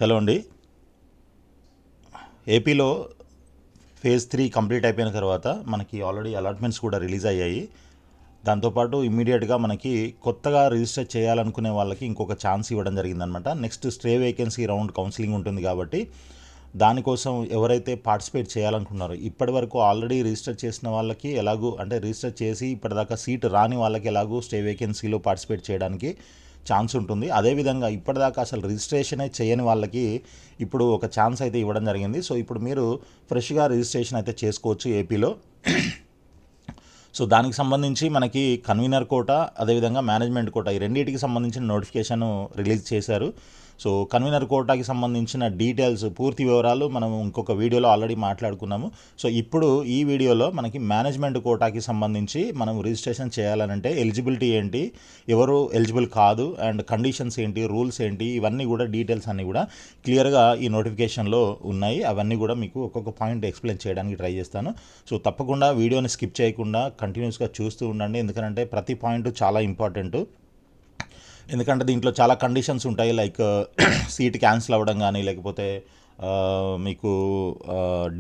Hello అండి. ఏపీలో phase 3 complete అయిపోయిన తర్వాత మనకి ఆల్రెడీ అలాట్మెంట్స్ కూడా రిలీజ్ అయ్యాయి. దాంతోపాటు ఇమ్మీడియట్గా మనకి కొత్తగా రిజిస్టర్ చేయాలనుకునే వాళ్ళకి ఇంకొక ఛాన్స్ ఇవ్వడం జరిగిందనమాట. Next stay vacancy round counselling ఉంటుంది కాబట్టి దానికోసం ఎవరైతే పార్టిసిపేట్ చేయాలనుకున్నారో ఇప్పటి వరకు ఆల్రెడీ రిజిస్టర్ చేసిన వాళ్ళకి ఎలాగూ అంటే రిజిస్టర్ చేసి ఇప్పటిదాకా సీట్ రాని వాళ్ళకి ఎలాగూ స్టే వేకెన్సీలో పార్టిసిపేట్ చేయడానికి ఛాన్స్ ఉంటుంది. అదేవిధంగా ఇప్పటిదాకా అసలు రిజిస్ట్రేషనే చేయని వాళ్ళకి ఇప్పుడు ఒక ఛాన్స్ అయితే ఇవ్వడం జరిగింది. సో ఇప్పుడు మీరు ఫ్రెష్గా రిజిస్ట్రేషన్ అయితే చేసుకోవచ్చు ఏపీలో. సో దానికి సంబంధించి మనకి కన్వీనర్ కోటా అదేవిధంగా మేనేజ్మెంట్ కోటా ఈ రెండింటికి సంబంధించిన నోటిఫికేషన్ రిలీజ్ చేశారు. సో కన్వీనర్ కోటాకి సంబంధించిన డీటెయిల్స్ పూర్తి వివరాలు మనం ఇంకొక వీడియోలో ఆల్రెడీ మాట్లాడుకున్నాము. సో ఇప్పుడు ఈ వీడియోలో మనకి మేనేజ్మెంట్ కోటాకి సంబంధించి మనం రిజిస్ట్రేషన్ చేయాలనంటే ఎలిజిబిలిటీ ఏంటి, ఎవరు ఎలిజిబుల్ కాదు, అండ్ కండిషన్స్ ఏంటి, రూల్స్ ఏంటి, ఇవన్నీ కూడా డీటెయిల్స్ అన్నీ కూడా క్లియర్గా ఈ నోటిఫికేషన్లో ఉన్నాయి. అవన్నీ కూడా మీకు ఒక్కొక్క పాయింట్ ఎక్స్ప్లెయిన్ చేయడానికి ట్రై చేస్తాను. సో తప్పకుండా వీడియోని స్కిప్ చేయకుండా కంటిన్యూస్గా చూస్తూ ఉండండి, ఎందుకంటే ప్రతి పాయింట్ చాలా ఇంపార్టెంట్. ఎందుకంటే దీంట్లో చాలా కండిషన్స్ ఉంటాయి, లైక్ సీట్ క్యాన్సిల్ అవ్వడం కానీ, లేకపోతే మీకు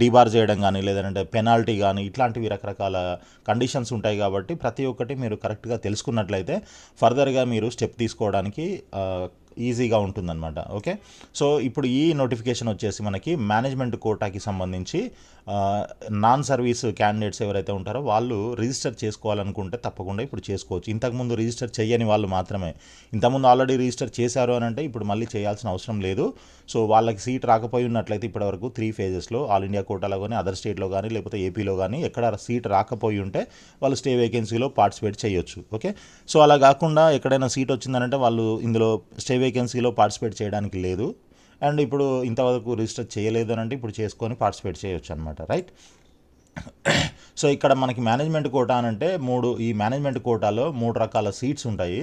డీబార్ చేయడం కానీ, లేదంటే పెనాల్టీ కానీ, ఇట్లాంటివి రకరకాల కండిషన్స్ ఉంటాయి. కాబట్టి ప్రతి ఒక్కటి మీరు కరెక్ట్గా తెలుసుకున్నట్లయితే ఫర్దర్గా మీరు స్టెప్ తీసుకోవడానికి ఈజీగా ఉంటుందన్నమాట. ఓకే, సో ఇప్పుడు ఈ నోటిఫికేషన్ వచ్చేసి మనకి మేనేజ్మెంట్ కోటాకి సంబంధించి నాన్ సర్వీస్ క్యాండిడేట్స్ ఎవరైతే ఉంటారో వాళ్ళు రిజిస్టర్ చేసుకోవాలనుకుంటే తప్పకుండా ఇప్పుడు చేసుకోవచ్చు. ఇంతకుముందు రిజిస్టర్ చేయని వాళ్ళు మాత్రమే. ఇంతకుముందు ఆల్రెడీ రిజిస్టర్ చేశారు అని అంటే ఇప్పుడు మళ్ళీ చేయాల్సిన అవసరం లేదు. సో వాళ్ళకి సీట్ రాకపోయి ఉన్నట్లయితే ఇప్పటివరకు 3 ఫేజెస్లో ఆల్ ఇండియా కోటాలో కానీ, అదర్ స్టేట్లో కానీ, లేకపోతే ఏపీలో కానీ ఎక్కడ సీట్ రాకపోయి ఉంటే వాళ్ళు స్టే వేకెన్సీలో పార్టిసిపేట్ చేయొచ్చు. ఓకే, సో అలా కాకుండా ఎక్కడైనా సీట్ వచ్చిందనంటే వాళ్ళు ఇందులో స్టే వేకెన్సీలో పార్టిసిపేట్ చేయడానికి లేదు. అండ్ ఇప్పుడు ఇంతవరకు రిజిస్టర్ చేయలేదు అని అంటే ఇప్పుడు చేసుకొని పార్టిసిపేట్ చేయొచ్చు అనమాట. రైట్. సో ఇక్కడ మనకి మేనేజ్మెంట్ కోటా అని అంటే ఈ మేనేజ్మెంట్ కోటాలో 3 రకాల సీట్స్ ఉంటాయి.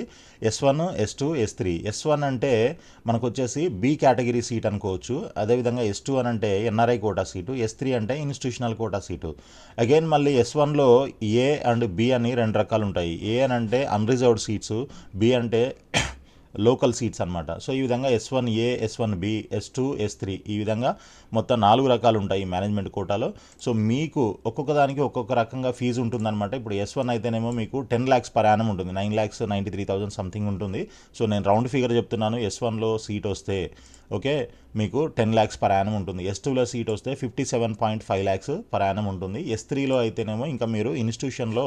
S1, S2, S3. S1 అంటే మనకు వచ్చేసి బి కేటగిరీ సీట్ అనుకోవచ్చు. అదేవిధంగా S2 అని అంటే ఎన్ఆర్ఐ కోటా సీటు, S3 అంటే ఇన్స్టిట్యూషనల్ కోటా సీటు. అగైన్ మళ్ళీ S1లో ఏ అండ్ బి అని 2 రకాలు ఉంటాయి. ఏ అని అంటే అన్రిజర్వ్డ్ సీట్స్, బి అంటే లోకల్ సీట్స్ అనమాట. సో ఈ విధంగా S1A, S1B, S2, S3 ఈ విధంగా మొత్తం 4 రకాలు ఉంటాయి ఈ మేనేజ్మెంట్ కోటాలో. సో మీకు ఒక్కొక్క దానికి ఒక్కొక్క రకంగా ఫీజు ఉంటుందన్నమాట. ఇప్పుడు S1 అయితేనేమో మీకు 10 lakhs per annum ఉంటుంది, 9,93,000 సంథింగ్ ఉంటుంది. సో నేను రౌండ్ ఫిగర్ చెప్తున్నాను. S1లో సీట్ వస్తే ఓకే మీకు 10 lakhs per annum ఉంటుంది. S2లో సీట్ వస్తే 57.5 lakhs per annum ఉంటుంది. S3లో అయితేనేమో ఇంకా మీరు ఇన్స్టిట్యూషన్లో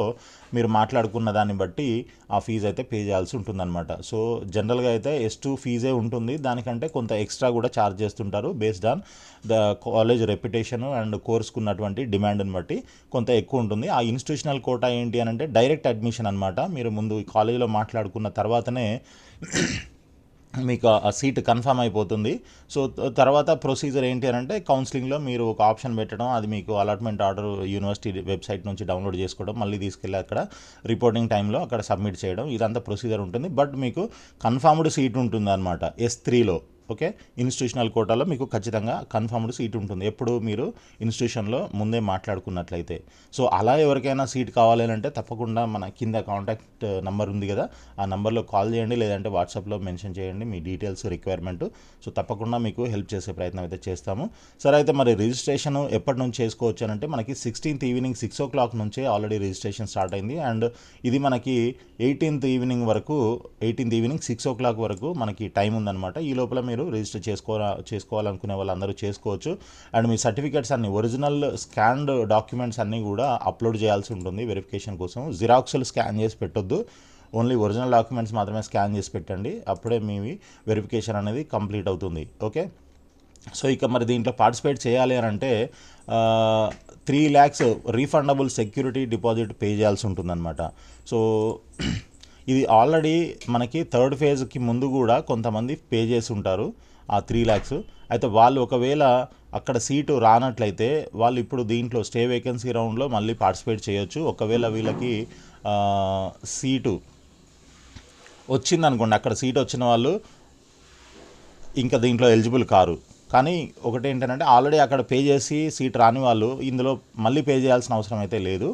మీరు మాట్లాడుకున్న దాన్ని బట్టి ఆ ఫీజు అయితే పే చేయాల్సి ఉంటుందన్నమాట. సో జనరల్గా అయితే S2 ఫీజే ఉంటుంది, దానికంటే కొంత ఎక్స్ట్రా కూడా ఛార్జ్ చేస్తుంటారు based on the college reputation and కోర్సుకున్నటువంటి డిమాండ్ని బట్టి కొంత ఎక్కువ ఉంటుంది. ఆ ఇన్స్టిట్యూషనల్ కోటా ఏంటి అని అంటే డైరెక్ట్ అడ్మిషన్ అనమాట. మీరు ముందు కాలేజీలో మాట్లాడుకున్న తర్వాతనే మీకు ఆ సీట్ కన్ఫర్మ్ అయిపోతుంది. సో తర్వాత ప్రొసీజర్ ఏంటి అని అంటే కౌన్సిలింగ్లో మీరు ఒక ఆప్షన్ పెట్టడం, అది మీకు అలాట్మెంట్ ఆర్డర్ యూనివర్సిటీ వెబ్సైట్ నుంచి డౌన్లోడ్ చేసుకోవడం, మళ్ళీ తీసుకెళ్ళి అక్కడ రిపోర్టింగ్ టైంలో అక్కడ సబ్మిట్ చేయడం, ఇదంతా ప్రొసీజర్ ఉంటుంది. బట్ మీకు కన్ఫర్మ్డ్ సీట్ ఉంటుంది అనమాట S3లో. ఓకే, ఇన్స్టిట్యూషనల్ కోటాలో మీకు ఖచ్చితంగా కన్ఫర్మ్డ్ సీట్ ఉంటుంది ఎప్పుడు మీరు ఇన్స్టిట్యూషన్లో ముందే మాట్లాడుకున్నట్లయితే. సో అలా ఎవరికైనా సీట్ కావాలి అంటే తప్పకుండా మన కింద కాంటాక్ట్ నెంబర్ ఉంది కదా, ఆ నెంబర్లో కాల్ చేయండి, లేదంటే వాట్సాప్లో మెన్షన్ చేయండి మీ డీటెయిల్స్, రిక్వైర్మెంట్. సో తప్పకుండా మీకు హెల్ప్ చేసే ప్రయత్నం అయితే చేస్తాము. సరే, అయితే మరి రిజిస్ట్రేషన్ ఎప్పటి నుంచి చేసుకోవచ్చు అని అంటే మనకి 16th ఈవినింగ్ 6 o'clock నుంచే ఆల్రెడీ రిజిస్ట్రేషన్ స్టార్ట్ అయింది. అండ్ ఇది మనకి 18th ఈవినింగ్ 6 o'clock వరకు మనకి టైం ఉందన్నమాట. ఈ లోపల మీరు రిజిస్టర్ చేసుకోవాలనుకునే వాళ్ళందరూ చేసుకోవచ్చు. అండ్ మీ సర్టిఫికేట్స్ అన్ని ఒరిజినల్ స్కాన్డ్ డాక్యుమెంట్స్ అన్నీ కూడా అప్లోడ్ చేయాల్సి ఉంటుంది వెరిఫికేషన్ కోసం. జిరాక్స్లు స్కాన్ చేసి పెట్టొద్దు, ఓన్లీ ఒరిజినల్ డాక్యుమెంట్స్ మాత్రమే స్కాన్ చేసి పెట్టండి, అప్పుడే మీ వెరిఫికేషన్ అనేది కంప్లీట్ అవుతుంది. ఓకే, సో ఇక మరి దీంట్లో పార్టిసిపేట్ చేయాలి అని అంటే 3 lakhs refundable security deposit pay చేయాల్సి ఉంటుందన్నమాట. సో ఇది ఆల్రెడీ మనకి 3rd ఫేజ్కి ముందు కూడా కొంతమంది పే చేసి ఉంటారు ఆ 3 lakhs. అయితే వాళ్ళు ఒకవేళ అక్కడ సీటు రానట్లయితే వాళ్ళు ఇప్పుడు దీంట్లో స్టే వేకెన్సీ రౌండ్లో మళ్ళీ పార్టిసిపేట్ చేయొచ్చు. ఒకవేళ వీళ్ళకి సీటు వచ్చిందనుకోండి, అక్కడ సీట్ వచ్చిన వాళ్ళు ఇంకా దీంట్లో ఎలిజిబుల్ కారు. కానీ ఒకటి ఏంటంటే ఆల్రెడీ అక్కడ పే చేసి సీట్ రాని వాళ్ళు ఇందులో మళ్ళీ పే చేయాల్సిన అవసరం అయితే లేదు.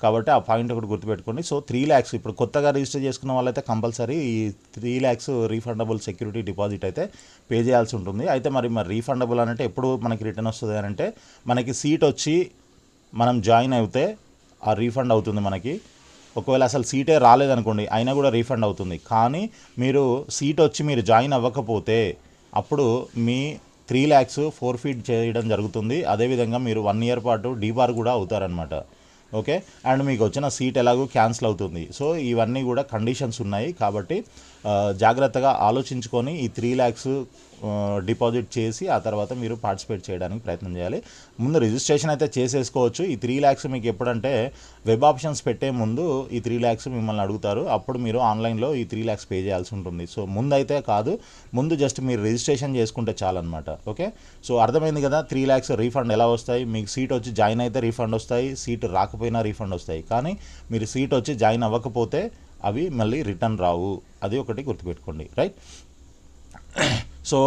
కాబట్టి ఆ పాయింట్ ఒకటి గుర్తుపెట్టుకోండి. సో 3 lakhs ఇప్పుడు కొత్తగా రిజిస్టర్ చేసుకున్న వాళ్ళైతే కంపల్సరీ ఈ 3 lakhs రీఫండబుల్ సెక్యూరిటీ డిపాజిట్ అయితే పే చేయాల్సి ఉంటుంది. అయితే మరి రీఫండబుల్ అంటే ఎప్పుడు మనకి రిటర్న్ వస్తుంది అని అంటే మనకి సీట్ వచ్చి మనం జాయిన్ అయితే ఆ రీఫండ్ అవుతుంది మనకి. ఒకవేళ అసలు సీటే రాలేదనుకోండి అయినా కూడా రీఫండ్ అవుతుంది. కానీ మీరు సీట్ వచ్చి మీరు జాయిన్ అవ్వకపోతే అప్పుడు మీ 3 lakhs ఫోర్ఫీట్ చేయడం జరుగుతుంది. అదేవిధంగా మీరు 1 year పాటు డీబార్ కూడా అవుతారనమాట. ఓకే, అండ్ మీకు వచ్చిన సీట్ ఎలాగో క్యాన్సిల్ అవుతుంది. సో ఇవన్నీ కూడా కండిషన్స్ ఉన్నాయి. కాబట్టి జాగ్రత్తగా ఆలోచించుకొని ఈ 3 lakhs డిపాజిట్ చేసి ఆ తర్వాత మీరు పార్టిసిపేట్ చేయడానికి ప్రయత్నం చేయాలి. ముందు రిజిస్ట్రేషన్ అయితే చేసేసుకోవచ్చు. ఈ 3 lakhs మీకు ఎప్పుడంటే వెబ్ ఆప్షన్స్ పెట్టే ముందు ఈ 3 lakhs మిమ్మల్ని అడుగుతారు. అప్పుడు మీరు ఆన్లైన్లో ఈ 3 lakhs పే చేయాల్సి ఉంటుంది. సో ముందైతే కాదు, ముందు జస్ట్ మీరు రిజిస్ట్రేషన్ చేసుకుంటే చాలన్నమాట. ఓకే, సో అర్థమైంది కదా. 3 lakhs రీఫండ్ ఎలా వస్తాయి, మీకు సీట్ వచ్చి జాయిన్ అయితే రీఫండ్ వస్తాయి, సీట్ రాకపోయినా రీఫండ్ వస్తాయి. కానీ మీరు సీట్ వచ్చి జాయిన్ అవ్వకపోతే అవి మళ్ళీ రిటర్న్ రావు. అది ఒకటి గుర్తుపెట్టుకోండి, రైట్. సో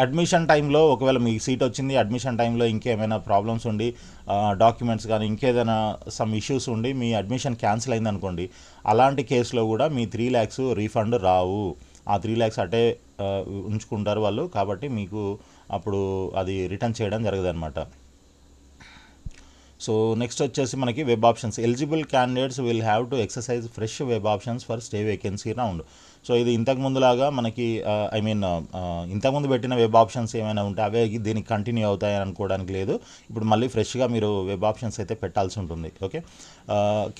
అడ్మిషన్ టైంలో ఒకవేళ మీకు సీట్ వచ్చింది, అడ్మిషన్ టైంలో ఇంకేమైనా ప్రాబ్లమ్స్ ఉండి డాక్యుమెంట్స్ కానీ ఇంకేదైనా సమ్ ఇష్యూస్ ఉండి మీ అడ్మిషన్ క్యాన్సిల్ అయింది అనుకోండి, అలాంటి కేసులో కూడా మీ 3 lakhs రీఫండ్ రావు. ఆ 3 lakhs అటే ఉంచుకుంటారు వాళ్ళు. కాబట్టి మీకు అప్పుడు అది రిటర్న్ చేయడం జరగదు అనమాట. సో నెక్స్ట్ వచ్చేసి మనకి web options. Eligible candidates will have to exercise fresh web options for stay vacancy round. So ఇది ఇంతకుముందులాగా మనకి ఇంతకుముందు పెట్టిన వెబ్ ఆప్షన్స్ ఏమైనా ఉంటే అవే దీనికి కంటిన్యూ అవుతాయని అనుకోవడానికి లేదు. ఇప్పుడు మళ్ళీ ఫ్రెష్గా మీరు వెబ్ ఆప్షన్స్ అయితే పెట్టాల్సి ఉంటుంది. Okay,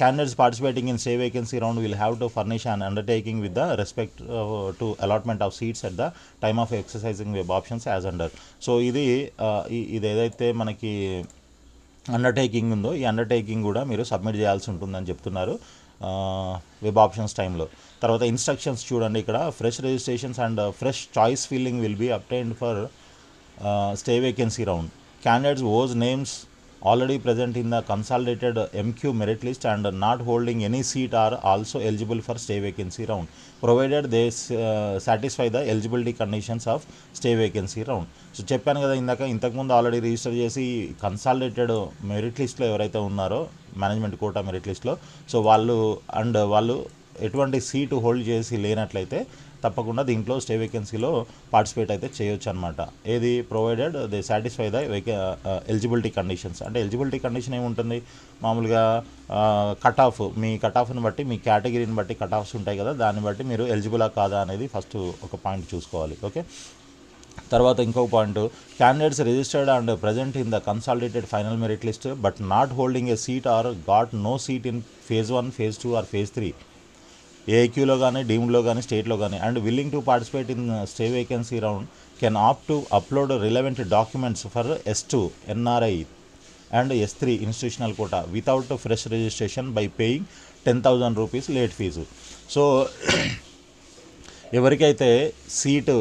candidates participating in stay vacancy round will have to furnish and undertaking with the respect to allotment of seats at the time of exercising web options as under. So ఇది ఏదైతే మనకి undertaking ఉందో ఈ undertaking కూడా మీరు submit చేయాల్సి ఉంటుందని చెప్తున్నారు వెబ్ ఆప్షన్స్ టైంలో. తర్వాత ఇన్స్ట్రక్షన్స్ చూడండి ఇక్కడ. Fresh registrations and fresh choice filling will be obtained for stay vacancy round. Candidates whose names already present in the consolidated MQ merit list and not holding any seat are also eligible for stay vacancy round, provided they satisfy the eligibility conditions of stay vacancy round. So చెప్పాను కదా ఇంతకుముందు already register చేసి consolidated merit లిస్ట్లో ఎవరైతే ఉన్నారో management quota merit లిస్ట్లో, so వాళ్ళు ఎటువంటి సీటు హోల్డ్ చేసి లేనట్లయితే తప్పకుండా దీంట్లో స్టే వేకెన్సీలో పార్టిసిపేట్ అయితే చేయొచ్చు అనమాట. ఏది provided they satisfy the eligibility conditions. అంటే ఎలిజిబిలిటీ కండిషన్ ఏముంటుంది, మామూలుగా కట్ ఆఫ్, మీ కట్ ఆఫ్ని బట్టి మీ కేటగిరీని బట్టి కట్ ఆఫ్స్ ఉంటాయి కదా, దాన్ని బట్టి మీరు ఎలిజిబులా కాదా అనేది ఫస్ట్ ఒక పాయింట్ చూసుకోవాలి. ఓకే, తర్వాత ఇంకొక point, candidates registered and present in the consolidated final merit list but not holding a seat or got no seat in phase 1, phase 2 or phase 3 ఏఐక్యూలో కానీ డీమ్డ్లో కానీ స్టేట్లో కానీ and willing to participate in stay vacancy round can opt to upload relevant documents for S2 NRI and S3 institutional quota without fresh registration by paying 10,000 rupees late fee. So ఎవరికైతే seat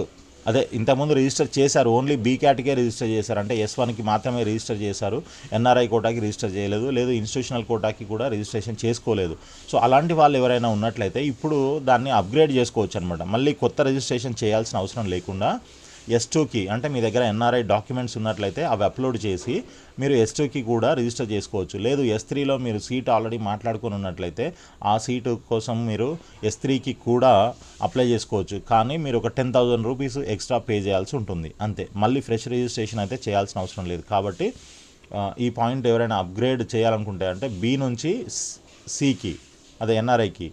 ఇంతకుముందు register చేశారు, only be category register చేశారు, అంటే S1కి మాత్రమే register చేశారు, NRI కోటాకి register చేయలేదు, లేదు institutional కోటాకి కూడా రిజిస్ట్రేషన్ చేసుకోలేదు. సో అలాంటి వాళ్ళు ఎవరైనా ఉన్నట్లయితే ఇప్పుడు దాన్ని అప్గ్రేడ్ చేసుకోవచ్చు అనమాట. మళ్ళీ కొత్త రిజిస్ట్రేషన్ చేయాల్సిన అవసరం లేకుండా S2కి, అంటే మీ దగ్గర NRI డాక్యుమెంట్స్ ఉన్నట్లయితే అవి అప్లోడ్ చేసి మీరు S2కి కూడా రిజిస్టర్ చేసుకోవచ్చు. లేదు S3లో మీరు సీట్ ఆల్రెడీ మాట్లాడుకొని ఉన్నట్లయితే ఆ సీటు కోసం మీరు S3కి కూడా అప్లై చేసుకోవచ్చు. కానీ మీరు ఒక 10,000 rupees ఎక్స్ట్రా పే చేయాల్సి ఉంటుంది అంతే. మళ్ళీ ఫ్రెష్ రిజిస్ట్రేషన్ అయితే చేయాల్సిన అవసరం లేదు. కాబట్టి ఈ పాయింట్ ఎవరైనా అప్గ్రేడ్ చేయాలనుకుంటే అంటే B నుంచి Cకి, NRIకి,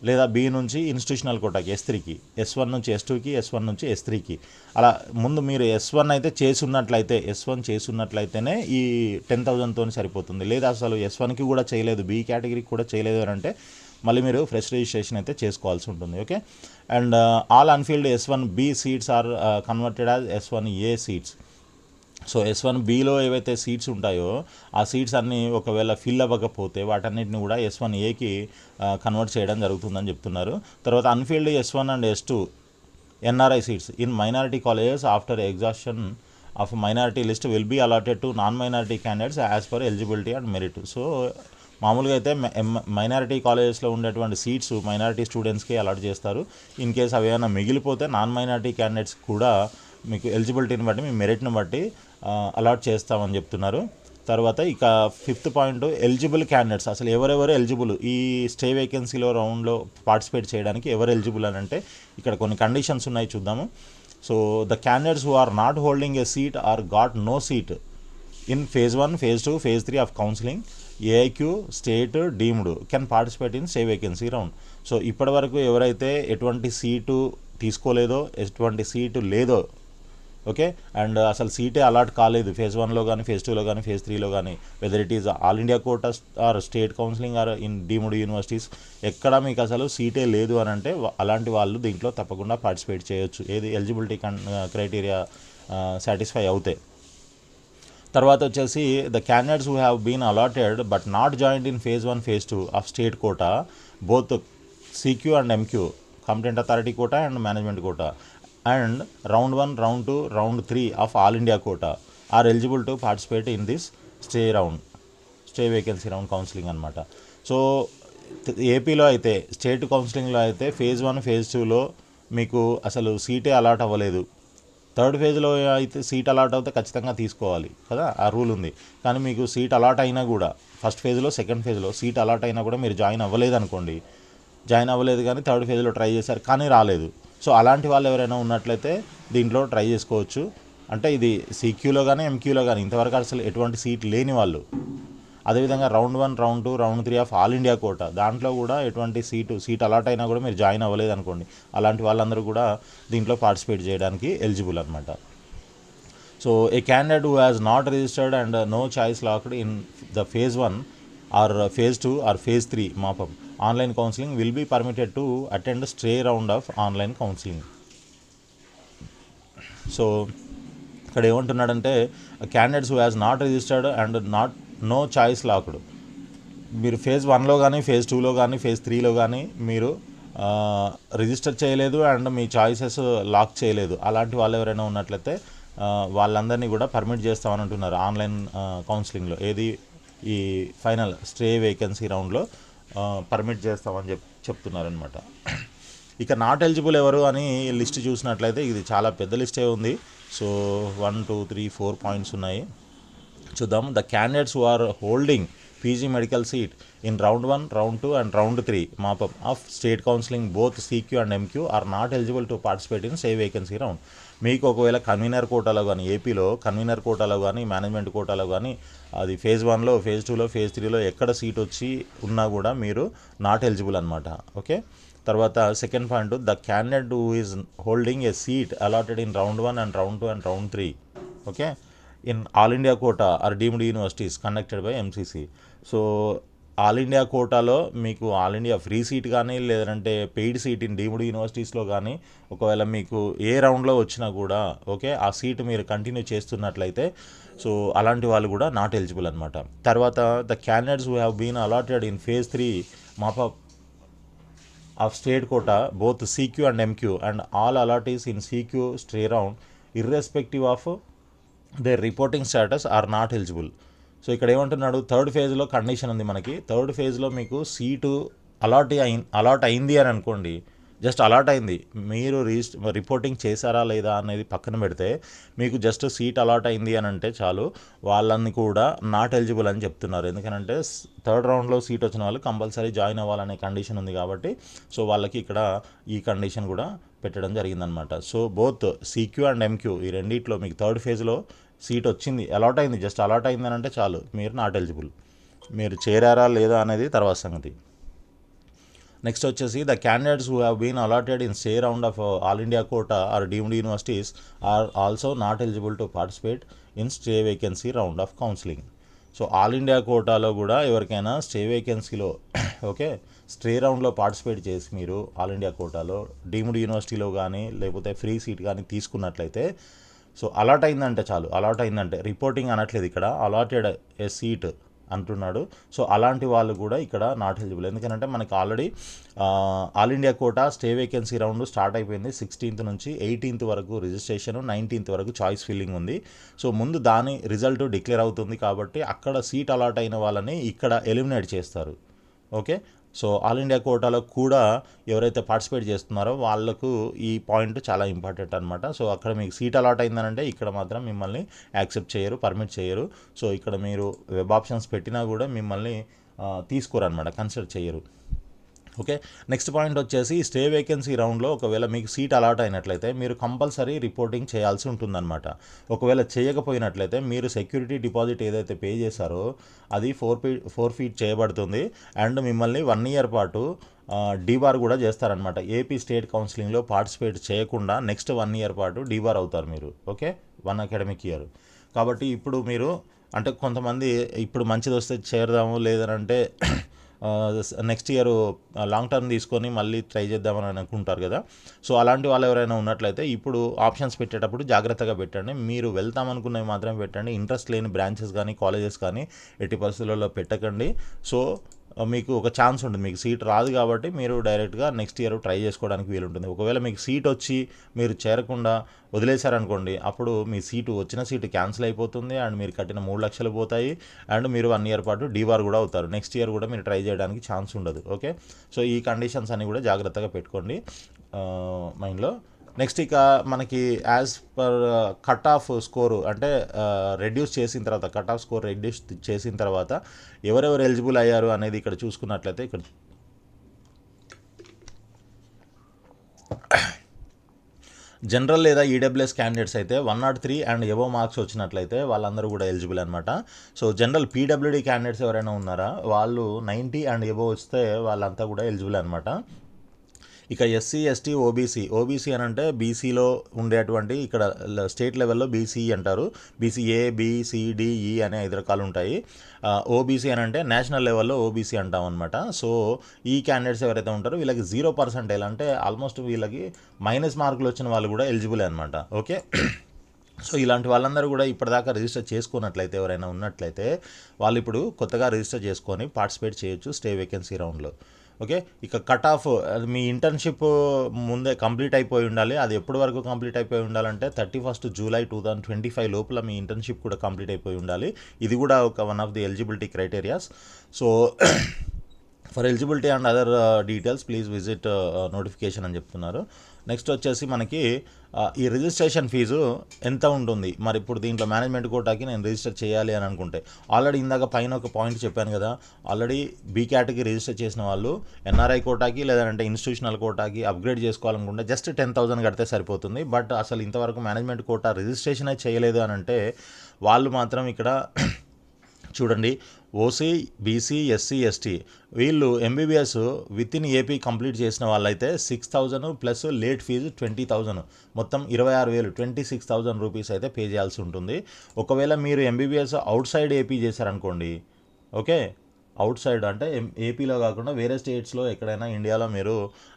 లేదా B నుంచి ఇన్స్టిట్యూషనల్ కోటాకి S3కి, S1 నుంచి S2కి, S1 నుంచి S3కి, అలా ముందు మీరు S1 అయితే చేసున్నట్లయితేనే ఈ 10,000తో సరిపోతుంది. లేదా అసలు S1కి కూడా చేయలేదు, B కేటగిరీకి కూడా చేయలేదు అని అంటే మళ్ళీ మీరు ఫ్రెష్ రిజిస్ట్రేషన్ అయితే చేసుకోవాల్సి ఉంటుంది. Okay, and all unfilled S1B seats are converted as S1A seats. So S1Bలో ఏవైతే సీట్స్ ఉంటాయో ఆ సీట్స్ అన్నీ ఒకవేళ ఫిల్ అవ్వకపోతే వాటన్నిటిని కూడా S1Aకి కన్వర్ట్ చేయడం జరుగుతుందని చెప్తున్నారు. తర్వాత unfilled S1 and S2 NRI seats in minority colleges after exhaustion of minority list will be allotted to non minority candidates as per eligibility and merit. So మామూలుగా అయితే మైనారిటీ కాలేజెస్లో ఉండేటువంటి సీట్స్ మైనారిటీ స్టూడెంట్స్కి allot చేస్తారు. In case అవి ఏమైనా మిగిలిపోతే non minority candidates కూడా మీకు ఎలిజిబిలిటీని బట్టి మీ మెరిట్ని బట్టి అలాట్ చేస్తామని చెప్తున్నారు. తర్వాత ఇక ఫిఫ్త్ పాయింట్ ఎలిజిబుల్ క్యాండిడేట్స్, అసలు ఎవరెవరు ఎలిజిబుల్ ఈ స్టే వేకెన్సీలో రౌండ్లో పార్టిసిపేట్ చేయడానికి ఎవరు ఎలిజిబుల్ అని అంటే ఇక్కడ కొన్ని కండిషన్స్ ఉన్నాయి, చూద్దాము. So the candidates who are not holding a seat or got no seat in phase 1, phase 2, phase 3 of counselling AIQ state deemed can participate in stay vacancy round. So ఇప్పటి వరకు ఎవరైతే ఎటువంటి సీటు తీసుకోలేదో, ఎటువంటి seat లేదో, okay, and అసలు సీటే allot కాలేదు phase 1లో కానీ phase 2లో కానీ phase 3లో కానీ, whether it is all India quota or state counselling or in deemed universities, ఎక్కడ మీకు అసలు సీటే లేదు అని అంటే అలాంటి వాళ్ళు దీంట్లో తప్పకుండా పార్టిసిపేట్ చేయొచ్చు, ఏది ఎలిజిబిలిటీ క్రైటీరియా సాటిస్ఫై అవుతాయి. తర్వాత వచ్చేసి the candidates who have been allotted but not joined in phase 1, phase 2 of state quota both CQ and MQ, competent authority quota and management quota, and round 1, round 2, round 3 of all India quota are eligible to participate in this stay vacancy round counselling అనమాట. So ఏపీలో అయితే state కౌన్సిలింగ్లో అయితే phase 1, phase 2లో మీకు అసలు సీటే allot అవ్వలేదు. Third ఫేజ్లో అయితే సీట్ అలాట్ అవుతే ఖచ్చితంగా తీసుకోవాలి కదా, ఆ రూల్ ఉంది. కానీ మీకు సీట్ అలాట్ అయినా కూడా ఫస్ట్ ఫేజ్లో, సెకండ్ ఫేజ్లో సీట్ అలాట్ అయినా కూడా మీరు జాయిన్ అవ్వలేదు అనుకోండి, జాయిన్ అవ్వలేదు కానీ థర్డ్ ఫేజ్లో ట్రై చేశారు కానీ రాలేదు, సో అలాంటి వాళ్ళు ఎవరైనా ఉన్నట్లయితే దీంట్లో ట్రై చేసుకోవచ్చు. అంటే ఇది సిక్యూలో కానీ ఎంక్యూలో కానీ ఇంతవరకు అసలు ఎటువంటి సీట్ లేని వాళ్ళు. అదేవిధంగా round 1, round 2, round 3 of all India quota, దాంట్లో కూడా ఎటువంటి సీట్ అలాట్ అయినా కూడా మీరు జాయిన్ అవ్వలేదు అనుకోండి, అలాంటి వాళ్ళందరూ కూడా దీంట్లో పార్టిసిపేట్ చేయడానికి ఎలిజిబుల్ అనమాట. So a candidate who has not registered and no choice locked in the phase 1 or phase 2 or phase 3 mop up online counselling will be permitted to attend stay round of online counselling. So ఇక్కడ ఏమంటున్నాడంటే candidates who has not registered and no choice locked, మీరు phase 1లో కానీ phase 2లో కానీ phase 3లో కానీ మీరు రిజిస్టర్ చేయలేదు అండ్ మీ చాయిసెస్ లాక్ చేయలేదు, అలాంటి వాళ్ళు ఎవరైనా ఉన్నట్లయితే వాళ్ళందరినీ కూడా పర్మిట్ చేస్తామని అంటున్నారు ఆన్లైన్ కౌన్సిలింగ్లో, ఏది ఈ ఫైనల్ స్టే వేకెన్సీ రౌండ్లో పర్మిట్ చేస్తామని చెప్తున్నారనమాట. ఇక నాట్ ఎలిజిబుల్ ఎవరు అని లిస్ట్ చూసినట్లయితే ఇది చాలా పెద్ద లిస్టే ఉంది. సో 1, 2, 3, 4 పాయింట్స్ ఉన్నాయి, చూద్దాం. The candidates who are holding PG medical seat in round 1, round 2 and round 3 mop up of state counselling both CQ and MQ are not eligible to participate in stay vacancy round. మీకు ఒకవేళ convener కోటాలో కానీ, ఏపీలో convener కోటాలో కానీ, management కోటాలో కానీ అది phase 1లో, phase 2లో, phase 3లో ఎక్కడ సీట్ వచ్చి ఉన్నా కూడా మీరు నాట్ ఎలిజిబుల్ అనమాట. ఓకే, తర్వాత second point, the candidate who is holding a seat allotted in round 1 and round 2 and round 3 okay in all India quota or deemed universities conducted by MCC. So all India కోటాలో మీకు all India free seat కానీ లేదంటే paid seat in deemed యూనివర్సిటీస్లో కానీ ఒకవేళ మీకు ఏ రౌండ్లో వచ్చినా కూడా ఓకే ఆ సీట్ మీరు కంటిన్యూ చేస్తున్నట్లయితే సో అలాంటి వాళ్ళు కూడా నాట్ ఎలిజిబుల్ అనమాట. తర్వాత the candidates who have been allotted in phase 3 mop up of state quota both CQ and MQ and all allottees in CQ stay round irrespective of their reporting status are not eligible. So ఇక్కడ ఏమంటున్నాడు, third ఫేజ్లో condition ఉంది మనకి. Third ఫేజ్లో మీకు seat allot అయింది అని అనుకోండి, జస్ట్ అలాట్ అయింది, మీరు రిపోర్టింగ్ చేశారా లేదా అనేది పక్కన పెడితే మీకు జస్ట్ సీట్ అలాట్ అయింది అని అంటే చాలు, వాళ్ళని కూడా నాట్ ఎలిజిబుల్ అని చెప్తున్నారు. ఎందుకంటే థర్డ్ రౌండ్లో సీట్ వచ్చిన వాళ్ళు కంపల్సరీ జాయిన్ అవ్వాలనే కండిషన్ ఉంది కాబట్టి సో వాళ్ళకి ఇక్కడ ఈ కండిషన్ కూడా పెట్టడం జరిగిందనమాట. So both CQ and MQ ఈ రెండిట్లో మీకు థర్డ్ ఫేజ్లో సీట్ వచ్చింది, అలాట్ అయింది, జస్ట్ అలాట్ అయింది అని అంటే చాలు మీరు నాట్ ఎలిజిబుల్. మీరు చేరారా లేదా అనేది తర్వాత సంగతి. నెక్స్ట్ వచ్చేసి the candidates who have been allotted in stay round of all India quota or deemed universities are also not eligible to participate in stay vacancy round of counselling. So all India కోటాలో కూడా ఎవరికైనా stay వేకెన్సీలో okay stay రౌండ్లో participate చేసి మీరు all India కోటాలో deemed యూనివర్సిటీలో కానీ లేకపోతే ఫ్రీ సీట్ కానీ తీసుకున్నట్లయితే సో అలాట్ అయిందంటే చాలు, అలాట్ అయిందంటే రిపోర్టింగ్ అనట్లేదు ఇక్కడ, అలాటెడ్ ఏ సీట్ అంటున్నాడు. సో అలాంటి వాళ్ళు కూడా ఇక్కడ నాట్ ఎలిజిబుల్. ఎందుకంటే మనకి already all India quota stay vacancy round start అయిపోయింది. 16th నుంచి 18th వరకు రిజిస్ట్రేషన్, 19th వరకు చాయిస్ ఫిల్లింగ్ ఉంది. సో ముందు దాని రిజల్ట్ డిక్లేర్ అవుతుంది కాబట్టి అక్కడ సీట్ అలాట్ అయిన వాళ్ళని ఇక్కడ ఎలిమినేట్ చేస్తారు. ఓకే, సో ఆల్ ఇండియా కోటాలో కూడా ఎవరైతే పార్టిసిపేట్ చేస్తున్నారో వాళ్ళకు ఈ పాయింట్ చాలా ఇంపార్టెంట్ అనమాట. సో అక్కడ మీకు సీట్ అలాట్ అయిందనంటే ఇక్కడ మాత్రం మిమ్మల్ని యాక్సెప్ట్ చేయరు, పర్మిట్ చేయరు. సో ఇక్కడ మీరు వెబ్ ఆప్షన్స్ పెట్టినా కూడా మిమ్మల్ని తీసుకోరు అనమాట, కన్సిడర్ చేయరు. ఓకే, నెక్స్ట్ పాయింట్ వచ్చేసి స్టే వేకెన్సీ రౌండ్లో ఒకవేళ మీకు సీట్ అలాట్ అయినట్లయితే మీరు కంపల్సరీ రిపోర్టింగ్ చేయాల్సి ఉంటుందన్నమాట. ఒకవేళ చేయకపోయినట్లయితే మీరు సెక్యూరిటీ డిపాజిట్ ఏదైతే పే చేశారో అది ఫోర్ఫీట్ చేయబడుతుంది. అండ్ మిమ్మల్ని 1 year పాటు డీబార్ కూడా చేస్తారనమాట. ఏపీ స్టేట్ కౌన్సిలింగ్లో పార్టిసిపేట్ చేయకుండా నెక్స్ట్ 1 year పాటు డీబార్ అవుతారు మీరు. Okay, 1 academic year. కాబట్టి ఇప్పుడు మీరు అంటే కొంతమంది ఇప్పుడు మంచిది వస్తే చేరదాము, లేదనంటే నెక్స్ట్ ఇయర్ లాంగ్ టర్మ్ తీసుకొని మళ్ళీ ట్రై చేద్దామని అనుకుంటారు కదా. సో అలాంటి వాళ్ళు ఎవరైనా ఉన్నట్లయితే ఇప్పుడు ఆప్షన్స్ పెట్టేటప్పుడు జాగ్రత్తగా పెట్టండి. మీరు వెళ్తామనుకున్నవి మాత్రమే పెట్టండి. ఇంట్రెస్ట్ లేని బ్రాంచెస్ కానీ కాలేజెస్ కానీ ఎట్టి పరిస్థితులలో పెట్టకండి. సో మీకు ఒక ఛాన్స్ ఉంటుంది, మీకు సీట్ రాదు కాబట్టి మీరు డైరెక్ట్గా నెక్స్ట్ ఇయర్ ట్రై చేసుకోవడానికి వీలుంటుంది. ఒకవేళ మీకు సీట్ వచ్చి మీరు చేరకుండా వదిలేశారనుకోండి, అప్పుడు మీ వచ్చిన సీటు క్యాన్సిల్ అయిపోతుంది అండ్ మీరు కట్టిన 3 లక్షలు పోతాయి అండ్ మీరు 1 year పాటు డీబార్ కూడా అవుతారు. నెక్స్ట్ ఇయర్ కూడా మీరు ట్రై చేయడానికి ఛాన్స్ ఉండదు. ఓకే, సో ఈ కండిషన్స్ అన్ని కూడా జాగ్రత్తగా పెట్టుకోండి మైండ్లో. నెక్స్ట్ ఇక మనకి as per cut off score అంటే రెడ్యూస్ చేసిన తర్వాత, కట్ ఆఫ్ స్కోర్ రెడ్యూస్ చేసిన తర్వాత ఎవరెవరు ఎలిజిబుల్ అయ్యారు అనేది ఇక్కడ చూసుకున్నట్లయితే ఇక్కడ జనరల్ లేదా ఈడబ్ల్యూఎస్ క్యాండిడేట్స్ అయితే 103 అండ్ ఎబో మార్క్స్ వచ్చినట్లయితే వాళ్ళందరూ కూడా ఎలిజిబుల్ అనమాట. సో జనరల్ పీడబ్ల్యూడీ క్యాండిడేట్స్ ఎవరైనా ఉన్నారా వాళ్ళు 90 అండ్ ఎబో వస్తే వాళ్ళంతా కూడా ఎలిజిబుల్ అనమాట. ఇక ఎస్సీ ఎస్టీ ఓబీసీ అని అంటే బీసీలో ఉండేటువంటి ఇక్కడ స్టేట్ లెవెల్లో బీసీ అంటారు. బీసీఏ బిసిడిఈ అనే 5 రకాలు ఉంటాయి. ఓబీసీ అని అంటే నేషనల్ లెవెల్లో ఓబీసీ అంటాం అనమాట. సో ఈ క్యాండిడేట్స్ ఎవరైతే ఉంటారో వీళ్ళకి 0% అంటే ఆల్మోస్ట్ వీళ్ళకి మైనస్ మార్కులు వచ్చిన వాళ్ళు కూడా ఎలిజిబుల్ అనమాట. ఓకే, సో ఇలాంటి వాళ్ళందరూ కూడా ఇప్పటిదాకా రిజిస్టర్ చేసుకున్నట్లయితే ఎవరైనా ఉన్నట్లయితే వాళ్ళు ఇప్పుడు కొత్తగా రిజిస్టర్ చేసుకొని పార్టిసిపేట్ చేయొచ్చు స్టే వేకెన్సీ రౌండ్లో. ఓకే, ఇక కట్ ఆఫ్ మీ ఇంటర్న్షిప్ ముందే కంప్లీట్ అయిపోయి ఉండాలి. అది ఎప్పటి వరకు కంప్లీట్ అయిపోయి ఉండాలంటే 31st July 2025 లోపల మీ ఇంటర్న్షిప్ కూడా కంప్లీట్ అయిపోయి ఉండాలి. ఇది కూడా ఒక one of the eligibility criterias. So for eligibility and other details please visit notification అని చెప్తున్నారు. నెక్స్ట్ వచ్చేసి మనకి ఈ రిజిస్ట్రేషన్ ఫీజు ఎంత ఉంటుంది మరి. ఇప్పుడు దీంట్లో మేనేజ్మెంట్ కోటాకి నేను రిజిస్టర్ చేయాలి అని అనుకుంటే ఆల్రెడీ ఇందాక పైన ఒక పాయింట్ చెప్పాను కదా, ఆల్రెడీ బీ కేటగిరీ రిజిస్టర్ చేసిన వాళ్ళు ఎన్ఆర్ఐ కోటాకి లేదంటే ఇన్స్టిట్యూషనల్ కోటాకి అప్గ్రేడ్ చేసుకోవాలనుకుంటే జస్ట్ 10,000 కడితే సరిపోతుంది. బట్ అసలు ఇంతవరకు మేనేజ్మెంట్ కోటా రిజిస్ట్రేషన్ అయితే చేయలేదు అని అంటే వాళ్ళు మాత్రం ఇక్కడ చూడండి, ఓసీ బీసీ ఎస్సీ ఎస్టీ వీళ్ళు MBBS with in AP complete చేసిన వాళ్ళైతే 6,000 ప్లస్ లేట్ ఫీజు 20,000 మొత్తం 26,000 26,000 రూపీస్ అయితే పే చేయాల్సి ఉంటుంది. ఒకవేళ మీరు ఎంబీబీఎస్ అవుట్ సైడ్ ఏపీ చేశారనుకోండి, ఓకే అవుట్ సైడ్ అంటే ఏపీలో కాకుండా వేరే స్టేట్స్లో ఎక్కడైనా ఇండియాలో మీరు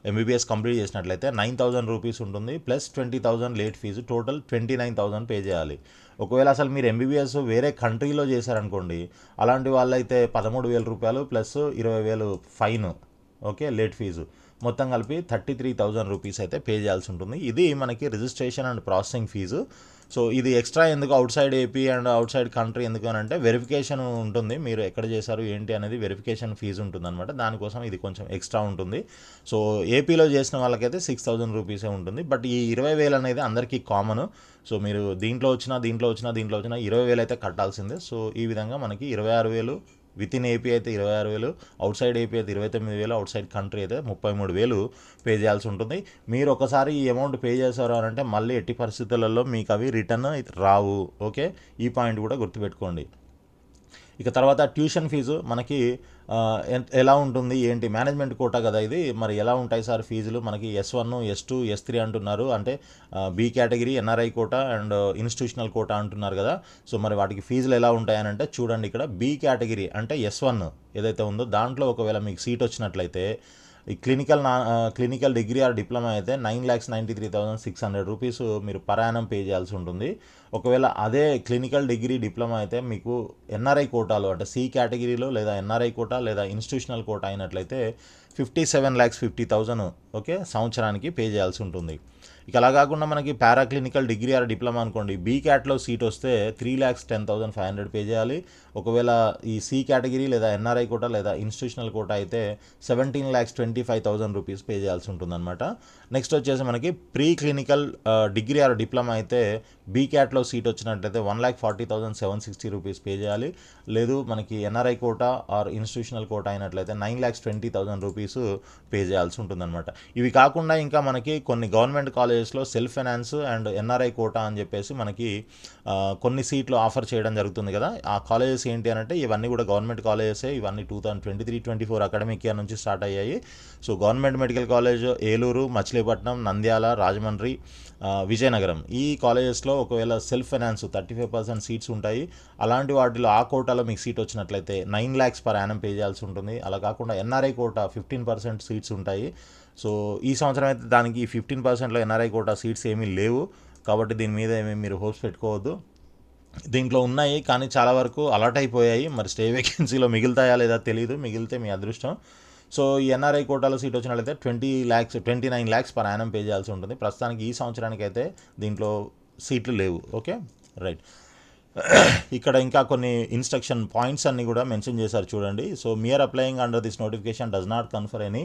ఎంబీబీఎస్ కంప్లీట్ చేసినట్లయితే 9,000 రూపీస్ ఉంటుంది plus 20,000 late fees, total 29,000 pay చేయాలి. ఒకవేళ అసలు మీరు ఎంబీబీఎస్ వేరే కంట్రీలో చేశారనుకోండి, అలాంటి వాళ్ళైతే 13,000 రూపాయలు plus 20,000 fine, okay late fees, మొత్తం కలిపి 33,000 రూపీస్ అయితే పే చేయాల్సి ఉంటుంది. ఇది మనకి registration and processing fees. So ఇది ఎక్స్ట్రా ఎందుకు outside AP and outside country ఎందుకు అని అంటే వెరిఫికేషన్ ఉంటుంది, మీరు ఎక్కడ చేశారు ఏంటి అనేది వెరిఫికేషన్ ఫీజు ఉంటుందన్నమాట. దానికోసం ఇది కొంచెం ఎక్స్ట్రా ఉంటుంది. సో ఏపీలో చేసిన వాళ్ళకైతే 6,000 రూపీసే ఉంటుంది. బట్ ఈ 20,000 అనేది అందరికీ కామన్. సో మీరు దీంట్లో వచ్చినా 20,000 అయితే కట్టాల్సిందే. సో ఈ విధంగా మనకి 26,000 విత్ ఇన్ ఏపీ అయితే 26,000, అవుట్ సైడ్ ఏపీ అయితే 29,000, అవుట్ సైడ్ కంట్రీ అయితే 33,000 పే చేయాల్సి ఉంటుంది. మీరు ఒకసారి ఈ అమౌంట్ పే చేశారు అని అంటే మళ్ళీ ఎట్టి పరిస్థితులలో మీకు అవి రిటర్న్ రావు. ఓకే, ఈ పాయింట్ కూడా గుర్తుపెట్టుకోండి. ఇక తర్వాత ట్యూషన్ ఫీజు మనకి ఎలా ఉంటుంది ఏంటి, మేనేజ్మెంట్ కోటా కదా ఇది, మరి ఎలా ఉంటాయి సార్ ఫీజులు మనకి S1 S2 S3 అంటున్నారు, అంటే B category NRI quota and institutional quota అంటున్నారు కదా. సో మరి వాటికి ఫీజులు ఎలా ఉంటాయని అంటే చూడండి, ఇక్కడ బీ కేటగిరీ అంటే S1 ఏదైతే ఉందో దాంట్లో ఒకవేళ మీకు సీట్ వచ్చినట్లయితే ఈ క్లినికల్ డిగ్రీ ఆర్ డిప్లొమా అయితే 9,93,600 రూపీస్ మీరు పర్ యానం పే చేయాల్సి ఉంటుంది. ఒకవేళ అదే క్లినికల్ డిగ్రీ డిప్లొమా అయితే మీకు ఎన్ఆర్ఐ కోటాలో అంటే సి కేటగిరీలో లేదా ఎన్ఆర్ఐ కోటా లేదా ఇన్స్టిట్యూషనల్ కోటా అయినట్లయితే 57,50,000 ఓకే సంవత్సరానికి పే చేయాల్సి ఉంటుంది. ఇక అలా కాకుండా మనకి పారాక్లినికల్ డిగ్రీ ఆర్ డిప్లొమా అనుకోండి, బీ క్యాట్లో సీట్ వస్తే 3,10,500 పే చేయాలి. ఒకవేళ ఈ సి కేటగిరీ లేదా ఎన్ఆర్ఐ కోటా లేదా ఇన్స్టిట్యూషనల్ కోటా అయితే 17,25,000 రూపీస్ పే చేయాల్సి ఉంటుందన్నమాట. నెక్స్ట్ వచ్చేసి మనకి preclinical degree or diploma అయితే బీ క్యాట్లో సీట్ వచ్చినట్లయితే 1,40,760 రూపీస్ పే చేయాలి. లేదు మనకి NRI quota or institutional quota అయినట్లయితే 9,20,000 రూపీస్ పే చేయాల్సి ఉంటుందన్నమాట. ఇవి కాకుండా ఇంకా మనకి కొన్ని గవర్నమెంట్ కాలేజెస్లో self finance and NRI quota అని చెప్పేసి మనకి కొన్ని సీట్లు ఆఫర్ చేయడం జరుగుతుంది కదా. ఆ కాలేజెస్ ఏంటి అని అంటే ఇవన్నీ కూడా గవర్నమెంట్ కాలేజెసే. ఇవన్నీ 2023-24 అకాడమిక్ ఇయర్ నుంచి స్టార్ట్ అయ్యాయి. So government medical college Eluru, Machilipatnam, Nandyal, Rajahmundry, Vizianagaram ఈ కాలేజెస్లో ఒకవేళ సెల్ఫ్ ఫైనాన్స్ 35% సీట్స్ ఉంటాయి. అలాంటి వాటిలో ఆ కోటాలో మీకు సీట్ వచ్చినట్లయితే 9 lakhs per annum పే చేయాల్సి ఉంటుంది. అలా కాకుండా ఎన్ఆర్ఐ కోటా 15% సీట్స్ ఉంటాయి. సో ఈ సంవత్సరం అయితే దానికి 15%లో ఎన్ఆర్ఐ కోటా సీట్స్ ఏమీ లేవు కాబట్టి దీని మీద ఏమీ మీరు హోప్స్ పెట్టుకోవద్దు. దీంట్లో ఉన్నాయి కానీ చాలా వరకు అలాట్ అయిపోయాయి. మరి స్టే వేకెన్సీలో మిగులుతాయా లేదా తెలియదు, మిగిలితే మీ అదృష్టం. సో ఈ ఎన్ఆర్ఐ కోటాలో సీట్ వచ్చినట్లయితే 29 lakhs per annum పే చేయాల్సి ఉంటుంది. ప్రస్తుతానికి ఈ సంవత్సరానికి అయితే దీంట్లో సీట్లు లేవు. Okay, right. ఇక్కడ ఇంకా కొన్ని ఇన్స్ట్రక్షన్ పాయింట్స్ అన్ని కూడా మెన్షన్ చేశారు చూడండి. So mere applying under this notification does not confer any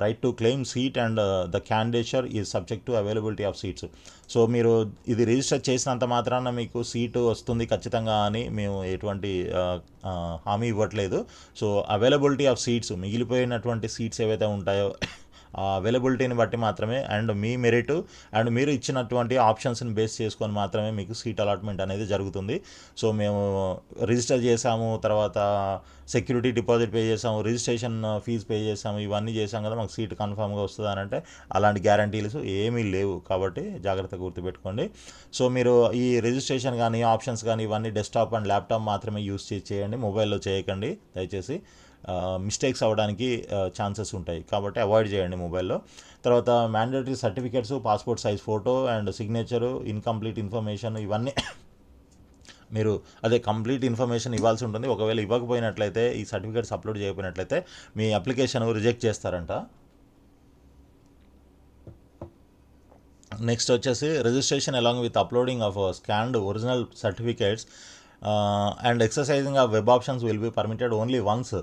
right to claim seat and the candidature is subject to availability of seats. So మీరు ఇది రిజిస్టర్ చేసినంత మాత్రాన మీకు సీటు వస్తుంది ఖచ్చితంగా అని మేము ఎటువంటి హామీ ఇవ్వట్లేదు. సో అవైలబిలిటీ ఆఫ్ సీట్స్, మిగిలిపోయినటువంటి సీట్స్ ఏవైతే ఉంటాయో ఆ అవైలబిలిటీని బట్టి మాత్రమే అండ్ మీ మెరిట్ అండ్ మీరు ఇచ్చినటువంటి ఆప్షన్స్ని బేస్ చేసుకొని మాత్రమే మీకు సీట్ అలాట్మెంట్ అనేది జరుగుతుంది. సో మేము రిజిస్టర్ చేసాము, తర్వాత సెక్యూరిటీ డిపాజిట్ పే చేసాము, రిజిస్ట్రేషన్ ఫీజు పే చేసాము, ఇవన్నీ చేసాం కదా మాకు సీట్ కన్ఫామ్గా వస్తుంది అని అంటే అలాంటి గ్యారంటీలు ఏమీ లేవు. కాబట్టి జాగ్రత్తగా గుర్తుపెట్టుకోండి. సో మీరు ఈ రిజిస్ట్రేషన్ కానీ ఆప్షన్స్ కానీ ఇవన్నీ డెస్క్టాప్ అండ్ ల్యాప్టాప్ మాత్రమే యూస్ చేయండి, మొబైల్లో చేయకండి దయచేసి. మిస్టేక్స్ అవ్వడానికి ఛాన్సెస్ ఉంటాయి కాబట్టి అవాయిడ్ చేయండి మొబైల్లో. తర్వాత mandatory certificates, passport size photo and signature, incomplete information ఇవన్నీ మీరు కంప్లీట్ ఇన్ఫర్మేషన్ ఇవ్వాల్సి ఉంటుంది. ఒకవేళ ఇవ్వకపోయినట్లయితే, ఈ సర్టిఫికేట్స్ అప్లోడ్ చేయకపోయినట్లయితే మీ అప్లికేషన్ రిజెక్ట్ చేస్తారంట. నెక్స్ట్ వచ్చేసి registration along with uploading of scanned original certificates and exercising of web options will be permitted only once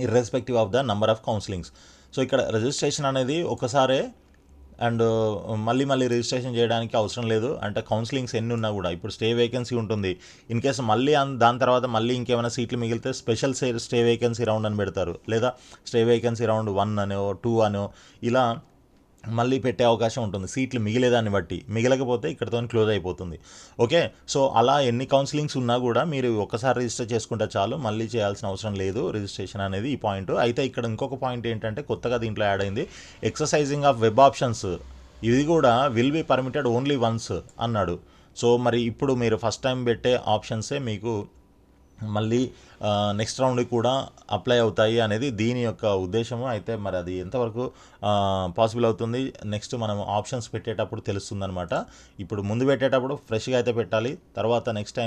irrespective of the number of counsellings. So ఇక్కడ registration అనేది ఒకసారే and మళ్ళీ registration చేయడానికి అవసరం లేదు. అంటే కౌన్సిలింగ్స్ ఎన్ని ఉన్నా కూడా ఇప్పుడు స్టే వేకెన్సీ ఉంటుంది. ఇన్ కేసు మళ్ళీ దాని తర్వాత మళ్ళీ ఇంకేమైనా సీట్లు మిగిలితే స్పెషల్ స్టే వేకెన్సీ రౌండ్ అని పెడతారు, లేదా స్టే వేకెన్సీ రౌండ్ 1 అనో 2 అనో ఇలా మళ్ళీ పెట్టే అవకాశం ఉంటుంది సీట్లు మిగిలేదాన్ని బట్టి. మిగలకపోతే ఇక్కడతో క్లోజ్ అయిపోతుంది. ఓకే, సో అలా ఎన్ని కౌన్సిలింగ్స్ ఉన్నా కూడా మీరు ఒక్కసారి రిజిస్టర్ చేసుకుంటే చాలు, మళ్ళీ చేయాల్సిన అవసరం లేదు రిజిస్ట్రేషన్ అనేది. ఈ పాయింట్ అయితే ఇక్కడ ఇంకొక పాయింట్ ఏంటంటే కొత్తగా దీంట్లో యాడ్ అయింది ఎక్సర్సైజింగ్ ఆఫ్ వెబ్ ఆప్షన్స్. ఇది కూడా will be permitted only once అన్నాడు. సో మరి ఇప్పుడు మీరు ఫస్ట్ టైం పెట్టే ఆప్షన్సే మీకు మళ్ళీ నెక్స్ట్ రౌండ్కి కూడా అప్లై అవుతాయి అనేది దీని యొక్క ఉద్దేశము. అయితే మరి అది ఎంతవరకు పాసిబుల్ అవుతుంది నెక్స్ట్ మనం ఆప్షన్స్ పెట్టేటప్పుడు తెలుస్తుంది అనమాట. ఇప్పుడు ముందు పెట్టేటప్పుడు ఫ్రెష్గా అయితే పెట్టాలి, తర్వాత నెక్స్ట్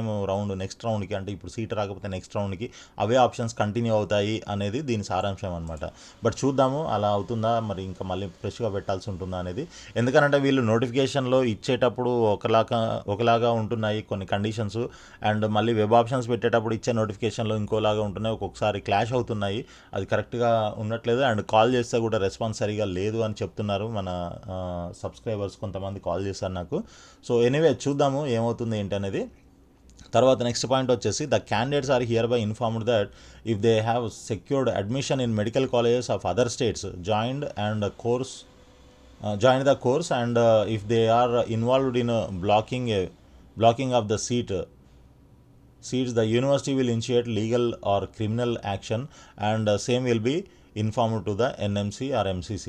రౌండ్కి అంటే ఇప్పుడు సీట్ రాకపోతే నెక్స్ట్ రౌండ్కి అవే ఆప్షన్స్ కంటిన్యూ అవుతాయి అనేది దీని సారాంశం అనమాట. బట్ చూద్దాము అలా అవుతుందా, మరి ఇంకా మళ్ళీ ఫ్రెష్గా పెట్టాల్సి ఉంటుందా అనేది. ఎందుకంటే వీళ్ళు నోటిఫికేషన్లో ఇచ్చేటప్పుడు ఒకలాగా ఉంటున్నాయి కొన్ని కండిషన్స్, అండ్ మళ్ళీ వెబ్ ఆప్షన్స్ పెట్టేటప్పుడు ఇచ్చే నోటిఫికేషన్లో ఇంకోలాగా ఉంటున్నాయి, ఒక్కొక్కసారి క్లాష్ అవుతున్నాయి, అది కరెక్ట్గా ఉండట్లేదు. అండ్ కాల్ చేస్తే కూడా రెస్పాన్స్ సరిగా లేదు అని చెప్తున్నారు మన సబ్స్క్రైబర్స్, కొంతమంది కాల్ చేశారు నాకు. సో ఎనీవే చూద్దాము ఏమవుతుంది ఏంటి అనేది. తర్వాత నెక్స్ట్ పాయింట్ వచ్చేసి the candidates are hereby informed that if they have secured admission in medical colleges of other states join the course and if they are involved in blocking of the seats, the university will initiate legal or criminal action and same will be informed to the NMC or MCC.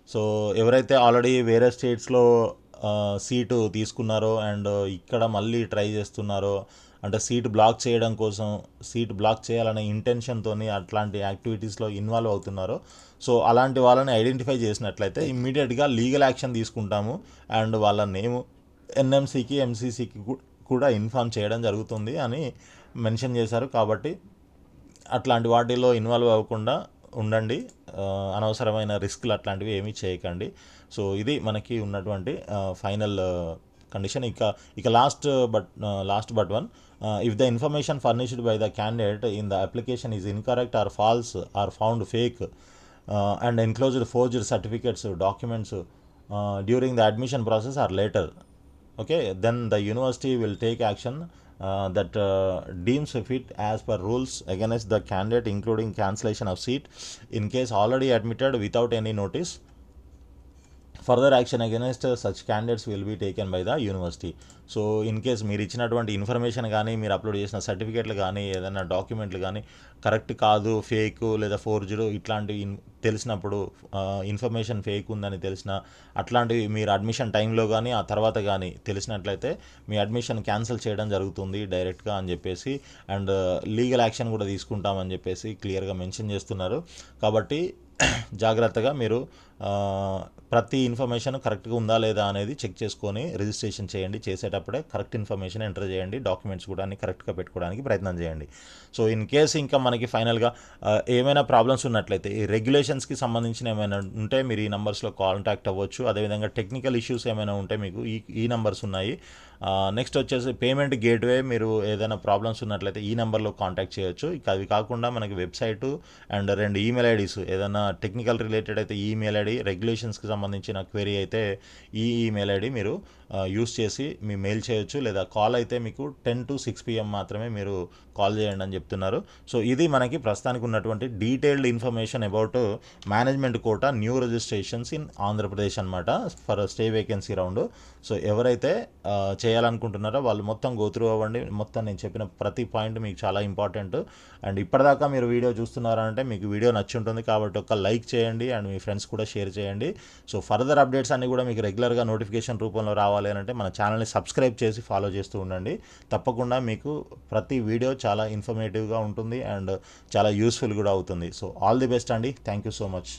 So ఎవరైతే already వేరే స్టేట్స్లో seat తీసుకున్నారో and ఇక్కడ మళ్ళీ try చేస్తున్నారో, అంటే seat black చేయడం కోసం, సీట్ బ్లాక్ చేయాలనే ఇంటెన్షన్తో అట్లాంటి యాక్టివిటీస్లో ఇన్వాల్వ్ అవుతున్నారో, సో అలాంటి వాళ్ళని ఐడెంటిఫై చేసినట్లయితే ఇమ్మీడియట్గా లీగల్ యాక్షన్ తీసుకుంటాము అండ్ వాళ్ళ నేము ఎన్ఎంసీకి ఎంసీసీకి కూడా ఇన్ఫామ్ చేయడం జరుగుతుంది అని మెన్షన్ చేశారు. కాబట్టి అట్లాంటి వాటిల్లో ఇన్వాల్వ్ అవ్వకుండా ఉండండి. అనవసరమైన రిస్క్లు అట్లాంటివి ఏమీ చేయకండి. సో ఇది మనకి ఉన్నటువంటి ఫైనల్ కండిషన్. ఇక last but one, if the information furnished by the candidate in the application is incorrect or false or found fake and enclosed forged certificates, documents during the admission process or later, okay, then the university will take action that deems fit as per rules against the candidate, including cancellation of seat in case already admitted without any notice. Further action against such candidates will be taken by the university. So in case మీరు ఇచ్చినటువంటి information కానీ, మీరు upload చేసిన సర్టిఫికేట్లు కానీ, ఏదైనా డాక్యుమెంట్లు కానీ కరెక్ట్ కాదు, ఫేక్ లేదా ఫోర్జుడు ఇట్లాంటివి తెలిసినప్పుడు, ఇన్ఫర్మేషన్ ఫేక్ ఉందని తెలిసిన అట్లాంటివి మీరు అడ్మిషన్ టైంలో కానీ ఆ తర్వాత కానీ తెలిసినట్లయితే మీ అడ్మిషన్ క్యాన్సిల్ చేయడం జరుగుతుంది డైరెక్ట్గా అని చెప్పేసి, అండ్ లీగల్ యాక్షన్ కూడా తీసుకుంటామని చెప్పేసి క్లియర్గా మెన్షన్ చేస్తున్నారు. కాబట్టి జాగ్రత్తగా మీరు ప్రతి ఇన్ఫర్మేషన్ కరెక్ట్గా ఉందా లేదా అనేది చెక్ చేసుకొని రిజిస్ట్రేషన్ చేయండి. చేసేటప్పుడే కరెక్ట్ ఇన్ఫర్మేషన్ ఎంటర్ చేయండి. డాక్యుమెంట్స్ కూడా అన్ని కరెక్ట్గా పెట్టుకోవడానికి ప్రయత్నం చేయండి. సో ఇన్ కేస్ ఇంకా మనకి ఫైనల్గా ఏమైనా ప్రాబ్లమ్స్ ఉన్నట్లయితే, ఈ రెగ్యులేషన్స్కి సంబంధించిన ఏమైనా ఉంటే మీరు ఈ నెంబర్స్లో కాంటాక్ట్ అవ్వచ్చు. అదేవిధంగా టెక్నికల్ ఇష్యూస్ ఏమైనా ఉంటే మీకు ఈ నెంబర్స్ ఉన్నాయి. నెక్స్ట్ వచ్చేసి పేమెంట్ గేట్వే, మీరు ఏదైనా ప్రాబ్లమ్స్ ఉన్నట్లయితే ఈ నెంబర్లో కాంటాక్ట్ చేయొచ్చు. ఇక అవి కాకుండా మనకి వెబ్సైటు అండ్ 2 ఈమెయిల్ ఐడీస్, ఏదైనా టెక్నికల్ రిలేటెడ్ అయితే ఈ ఈమెయిల్ ఐడి, రెగ్యులేషన్స్కి సంబంధించిన క్వెరీ అయితే ఈ ఈమెయిల్ ఐడి మీరు యూస్ చేసి మీ మెయిల్ చేయొచ్చు. లేదా కాల్ అయితే మీకు 10 to 6 PM మాత్రమే మీరు కాల్ చేయండి అని చెప్తున్నారు. సో ఇది మనకి ప్రస్తుతానికి ఉన్నటువంటి detailed information about management quota new registrations in Andhra Pradesh అనమాట, for stay vacancy round. So ఎవరైతే చేయాలనుకుంటున్నారో వాళ్ళు మొత్తం గోత్రూ అవ్వండి. మొత్తం నేను చెప్పిన ప్రతి పాయింట్ మీకు చాలా ఇంపార్టెంట్. అండ్ ఇప్పటిదాకా మీరు వీడియో చూస్తున్నారంటే మీకు వీడియో నచ్చి ఉంటుంది కాబట్టి ఒక లైక్ చేయండి అండ్ మీ ఫ్రెండ్స్ కూడా షేర్ చేయండి. సో ఫర్దర్ అప్డేట్స్ అన్నీ కూడా మీకు రెగ్యులర్గా నోటిఫికేషన్ రూపంలో రావాలి అంటే మన ఛానల్ని సబ్స్క్రైబ్ చేసి ఫాలో చేస్తూ ఉండండి. తప్పకుండా మీకు ప్రతి వీడియో చాలా ఇన్ఫర్మేటివ్గా ఉంటుంది అండ్ చాలా యూస్ఫుల్ కూడా అవుతుంది. సో ఆల్ ది బెస్ట్ అండి. Thank you so much.